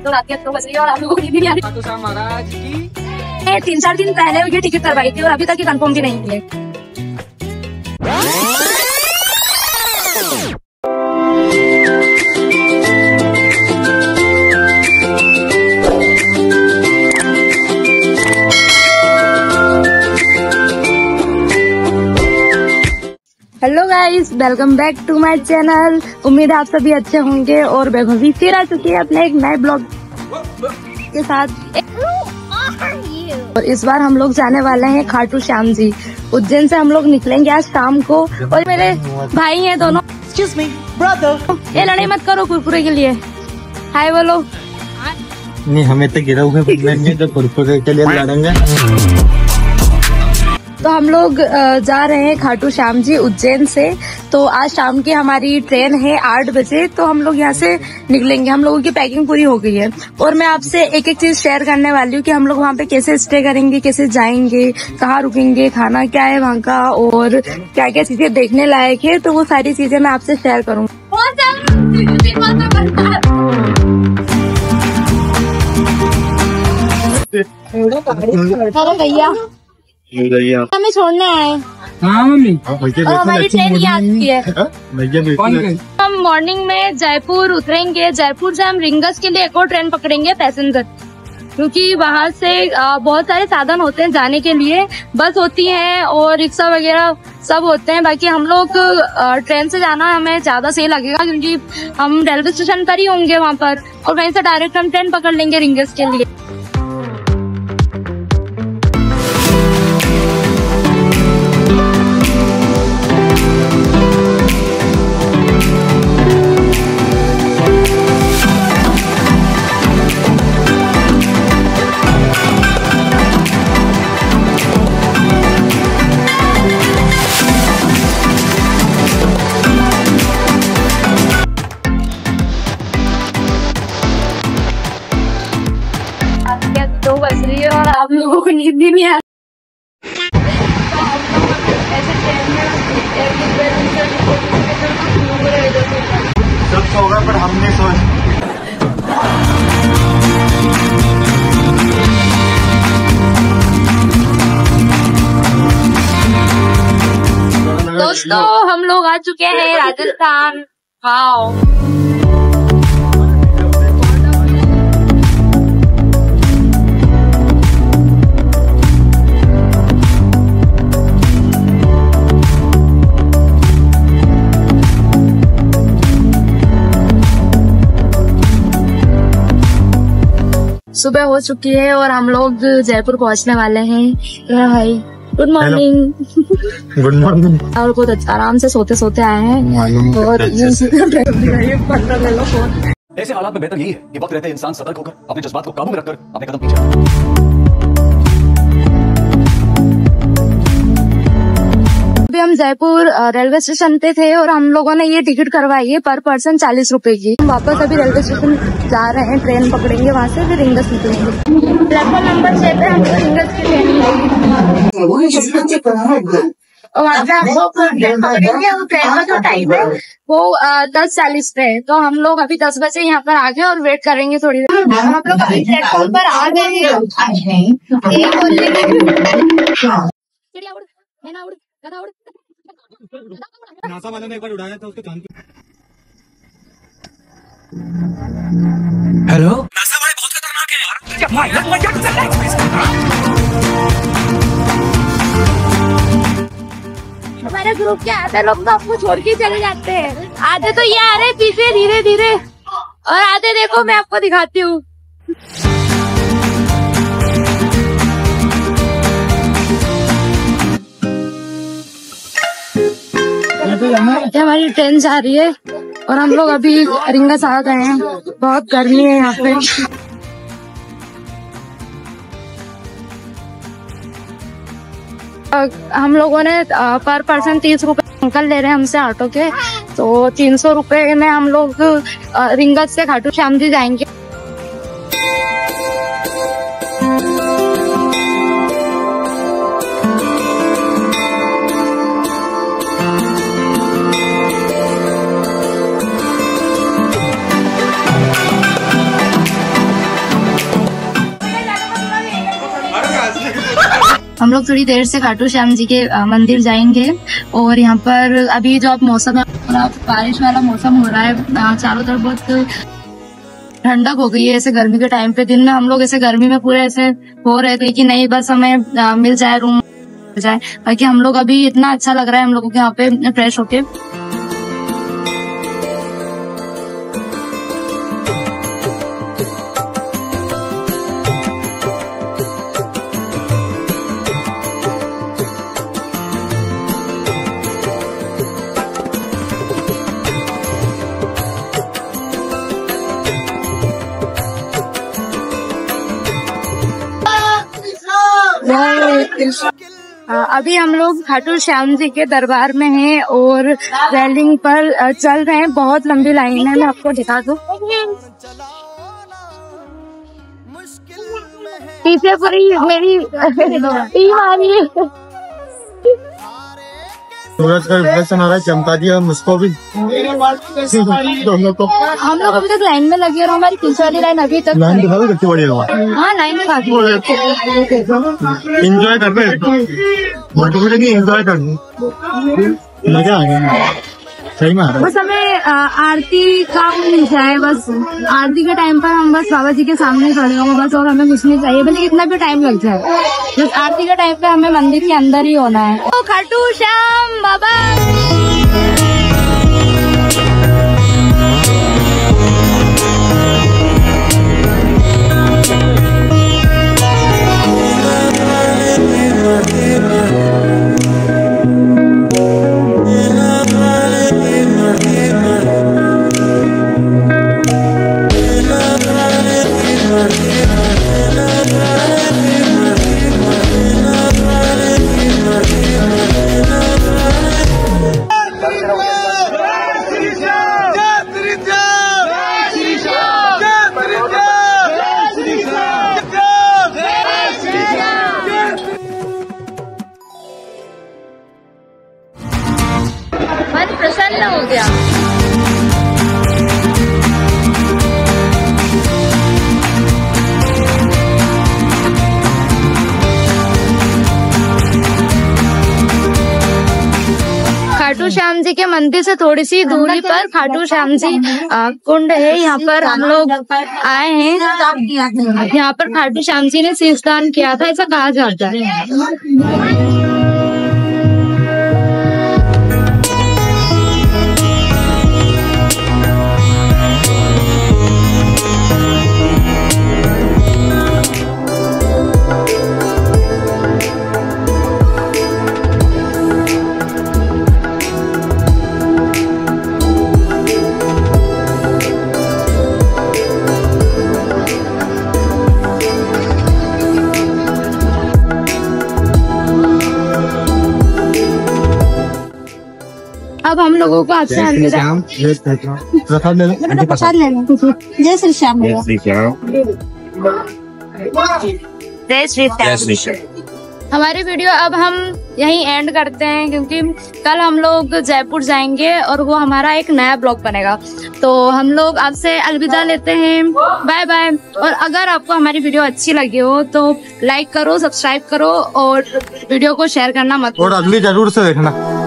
तो रात के 8 बज रही है और आप लोगों को नींद नहीं आ रही। खाटू श्याम महाराज की 3-4 दिन पहले ये टिकट करवाई थी और अभी तक ये कंफर्म भी नहीं हुई है। Hello guys, welcome back to my channel. उम्मीद है आप सभी अच्छे होंगे और वैभवी फिर आ चुकी है अपने एक नए ब्लॉग के साथ। और इस बार हम लोग जाने वाले हैं खाटू श्याम जी। उज्जैन से हम लोग निकलेंगे आज शाम को और मेरे भाई हैं दोनों। Excuse me, brother. ये लड़ाई मत करो कुरकुरे के लिए। हाय बोलो। नहीं, हमें तो गिरा हुआ है तो कुरकुरे के लिए लड़ेंगे। तो हम लोग जा रहे हैं खाटू श्याम जी उज्जैन से। तो आज शाम की हमारी ट्रेन है 8 बजे। तो हम लोग यहाँ से निकलेंगे। हम लोगों की पैकिंग पूरी हो गई है और मैं आपसे एक एक चीज शेयर करने वाली हूँ कि हम लोग वहाँ पे कैसे स्टे करेंगे, कैसे जाएंगे, कहाँ रुकेंगे, खाना क्या है वहाँ का और क्या क्या चीजें देखने लायक है। तो वो सारी चीजें मैं आपसे शेयर करूँगी। भैया हमें छोड़ने आए। हाँ मम्मी, और हमारी ट्रेन ही आ चुकी है। हम मॉर्निंग में जयपुर उतरेंगे। जयपुर से हम रिंगस के लिए एक और ट्रेन पकड़ेंगे पैसेंजर, क्योंकि वहाँ से बहुत सारे साधन होते हैं जाने के लिए। बस होती है और रिक्शा वगैरह सब होते हैं। बाकी हम लोग ट्रेन से जाना हमें ज्यादा सही लगेगा, क्योंकि हम रेलवे स्टेशन पर ही होंगे वहाँ पर और वहीं से डायरेक्ट हम ट्रेन पकड़ लेंगे रिंगस के लिए। तो बज रही है और आप लोगों को नींद भी नहीं आ रही। सब सो गए पर हमने सोच। दोस्तों हम लोग आ चुके हैं राजस्थान। वाओ, सुबह हो चुकी है और हम लोग जयपुर पहुंचने वाले हैं। भाई गुड मॉर्निंग। Good morning. और बहुत अच्छा आराम से सोते सोते आए हैं। और ऐसे हालात में बेहतर यही है कि वक्त रहते इंसान सतर्क होकर अपने जज्बात को काबू में रखकर अपने कदम पीछे। अभी हम जयपुर रेलवे स्टेशन पे थे और हम लोगों ने ये टिकट करवाई है पर पर्सन 40 रुपए की। हम वापस अभी रेलवे स्टेशन जा रहे हैं, ट्रेन पकड़ेंगे, वहाँ से फिर रिंगस निकलेंगे। प्लेटफॉर्म नंबर 6 पे हमको रिंगस की ट्रेन और वहाँ से हम लोग ट्रेन पकड़ेंगे। वो ट्रेन का जो टाइम है वो 10:40 पे है। तो हम लोग अभी 10 बजे यहाँ पर आ गए और वेट करेंगे थोड़ी देर। हम लोग अभी प्लेटफॉर्म पर आ गए हैं। नासा वालों ने एक बार उड़ाया था उसके चांद पे। हेलो, नासा वाले बहुत खतरनाक है। हमारे ग्रुप के आधे लोग तो आपको छोड़ के चले जाते हैं। आधे तो ये आ रहे पीछे धीरे धीरे और आधे देखो मैं आपको दिखाती हूँ। हमारी ट्रेन जा रही है और हम लोग अभी रिंगस आ गए हैं। बहुत गर्मी है यहाँ पे। हम लोगों ने पर पर्सन 30 रुपए अंकल ले रहे हैं हमसे ऑटो के। तो 300 रुपए में हम लोग रिंगस से खाटू श्याम जी जाएंगे। हम लोग थोड़ी देर से खाटू श्याम जी के मंदिर जाएंगे। और यहाँ पर अभी जो अब मौसम है, बारिश वाला मौसम हो रहा है, चारों तरफ बहुत ठंडक हो गई है। ऐसे गर्मी के टाइम पे दिन में हम लोग ऐसे गर्मी में पूरे ऐसे हो रहे थे कि नहीं बस हमें मिल जाए रूम मिल जाए, बाकी हम लोग अभी इतना अच्छा लग रहा है हम लोगों के यहाँ पे फ्रेश होके। अभी हम लोग खाटू श्याम जी के दरबार में हैं और रेलिंग पर चल रहे हैं। बहुत लंबी लाइन है, मैं आपको दिखा दूं। पीछे पर ही मेरी टीम आ रही है। सूरज का रिफ्लेक्शन आ रहा है, चमका दिया मुझको भी दोनों को। हम लोग अभी तक लाइन में लगे और हमारी पीछे वाली लाइन अभी तक लाइन दिखा दो कितनी बड़ी हुआ। हाँ लाइन में काफी एंजॉय कर रहे एंजॉय कर मजा आ गया, सही में आ रहा है। बस हमें आरती का मिल जाए, बस आरती के टाइम पर हम बस बाबा जी के सामने खड़े होंगे बस, और हमें कुछ नहीं चाहिए, भले कितना भी टाइम लग जाए, बस आरती के टाइम पे हमें मंदिर के अंदर ही होना है। तो खाटू श्याम बाबा मन प्रसन्न हो गया। खाटू श्याम जी के मंदिर से थोड़ी सी दूरी पर खाटू श्याम जी कुंड है, यहाँ पर हम लोग आए हैं। यहाँ पर खाटू श्याम जी ने शीश दान किया था, ऐसा कहा जाता है। अब हम लोगों को अच्छा प्रसाद ले लो, प्रसाद ले लो। जय श्री श्याम। जय श्री श्याम। हमारी वीडियो अब हम यहीं एंड करते हैं, क्योंकि कल हम लोग जयपुर जाएंगे और वो हमारा एक नया ब्लॉग बनेगा। तो हम लोग आपसे अलविदा लेते हैं, बाय बाय। और अगर आपको हमारी वीडियो अच्छी लगी हो तो लाइक करो, सब्सक्राइब करो और वीडियो को शेयर करना मत भूलो। और अगली जरूर से देखना।